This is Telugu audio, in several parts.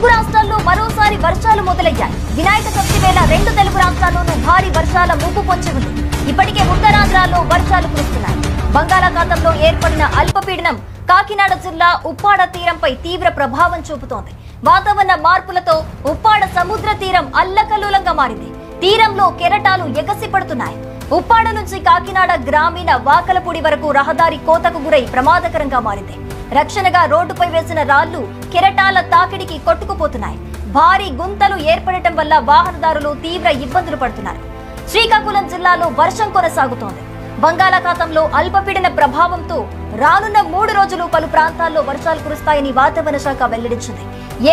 తెలుగు రాష్ట్రాల్లో మరోసారి వర్షాలు మొదలయ్యాయి. వినాయక చవితి వేళ రెండు తెలుగు రాష్ట్రాల్లోనూ భారీ వర్షాల ముప్పు పొంచి ఉంది. ఇప్పటికే ఉత్తరాంధ్రలో వర్షాలు కురుస్తున్నాయి. బంగాళాఖాతంలో ఏర్పడిన అల్పపీడనం కాకినాడ జిల్లా ఉప్పాడ తీరంపై తీవ్ర ప్రభావం చూపుతోంది. వాతావరణ మార్పులతో ఉప్పాడ సముద్ర తీరం అల్లకల్లోలంగా మారింది. తీరంలో కెరటాలు ఎగసిపడుతున్నాయి. ఉప్పాడ నుంచి కాకినాడ గ్రామీణ వాకలపూడి వరకు రహదారి కోతకు గురై ప్రమాదకరంగా మారింది. రక్షణగా రోడ్డుపై వేసిన రాళ్లు కెరటాల తాకిడికి కొట్టుకుపోతున్నాయి. భారీ గుంతలు ఏర్పడటం వల్ల వాహనదారులు తీవ్ర ఇబ్బందులు పడుతున్నారు. శ్రీకాకుళం జిల్లాలో వర్షం కొనసాగుతోంది. బంగాళాఖాతంలో అల్పపీడన ప్రభావంతో రానున్న 3 రోజులు పలు ప్రాంతాల్లో వర్షాలు కురుస్తాయని వాతావరణ శాఖ వెల్లడించింది.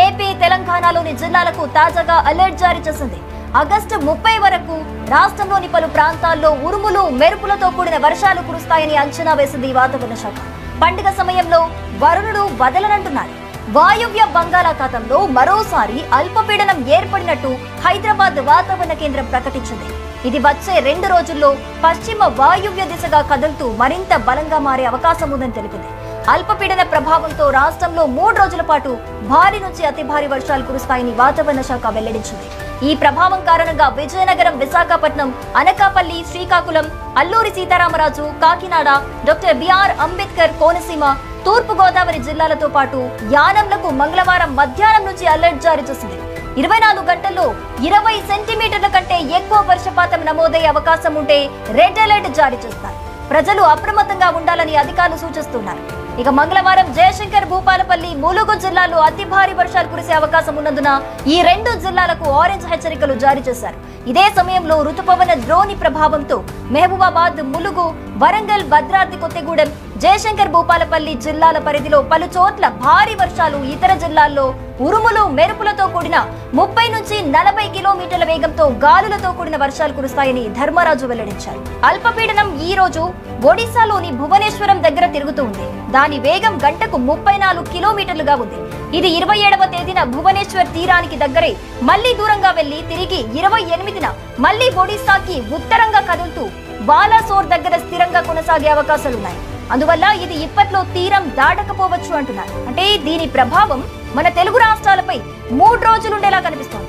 ఏపీ, తెలంగాణలోని జిల్లాలకు తాజాగా అలర్ట్ జారీ చేసింది. ఆగస్టు 30 వరకు రాష్ట్రంలోని పలు ప్రాంతాల్లో ఉరుములు, మెరుపులతో కూడిన వర్షాలు కురుస్తాయని అంచనా వేసింది వాతావరణ శాఖ. పండుగ సమయంలో వరుణుడు వదలనంటున్నాడు. వాయువ్య బంగాళాఖాతంలో మరోసారి అల్పపీడనం ఏర్పడినట్టు హైదరాబాద్ వాతావరణ కేంద్రం ప్రకటించింది. ఇది వచ్చే 2 రోజుల్లో పశ్చిమ వాయువ్య దిశగా కదులుతూ మరింత బలంగా మారే అవకాశం ఉందని తెలిపింది. అల్పపీడన ప్రభావంతో రాష్ట్రంలో 3 రోజుల పాటు భారీ నుంచి అతి భారీ వర్షాలు కురుస్తాయని వాతావరణ శాఖ వెల్లడించింది. ఈ ప్రభావం కారణంగా విజయనగరం, విశాఖపట్నం, అనకాపల్లి, శ్రీకాకుళం, అల్లూరి సీతారామరాజు, కాకినాడ, డాక్టర్ బిఆర్ అంబేద్కర్, కోనసీమ, తూర్పు గోదావరి జిల్లాలతో పాటు యానంలకు మంగళవారం మధ్యాహ్నం నుంచి అలర్ట్ జారీ చేసింది. 24 గంటల్లో 20 సెంటీమీటర్ల కంటే ఎక్కువ వర్షపాతం నమోదయ్యే అవకాశం ఉంటే రెడ్ అలర్ట్ జారీ చేస్తారు. ప్రజలు అప్రమత్తంగా ఉండాలని అధికారులు సూచిస్తున్నారు. ఇక మంగళవారం జయశంకర్, భూపాలపల్లి, ములుగు జిల్లాల్లో అతి భారీ వర్షాలు కురిసే అవకాశం ఉన్నందున ఈ 2 జిల్లాలకు ఆరెంజ్ హెచ్చరికలు జారీ చేశారు. ఇదే సమయంలో రుతుపవన ద్రోణి ప్రభావంతో మహబూబాబాద్, ములుగు, వరంగల్, భద్రాద్రి కొత్తగూడెం, జయశంకర్, భూపాలపల్లి జిల్లాల పరిధిలో పలు చోట్ల భారీ వర్షాలు, ఇతర జిల్లాల్లో ఉరుములు, మెరుపులతో కూడిన 30 నుంచి 40 కిలోమీటర్ల వేగంతో గాలులతో కూడిన వర్షాలు కురుస్తాయని ధర్మరాజు వెల్లడించారు. అల్పపీడనం ఈ రోజు ఒడిశాలోని భువనేశ్వరం దగ్గర తిరుగుతూ ఉంది. దాని వేగం గంటకు 34 కిలోమీటర్లుగా ఉంది. ఇది 27వ తేదీన భువనేశ్వర్ తీరానికి దగ్గరే మళ్లీ దూరంగా వెళ్లి తిరిగి 28న మళ్లీ ఒడిశాకి ఉత్తరంగా కదులుతూ బాలాసోర్ దగ్గర స్థిరంగా కొనసాగే అవకాశాలున్నాయి. అందువల్ల ఇది ఇప్పట్లో తీరం దాటకపోవచ్చు అంటున్నారు. అంటే దీని ప్రభావం మన తెలుగు రాష్ట్రాలపై 3 రోజులుండేలా కనిపిస్తోంది.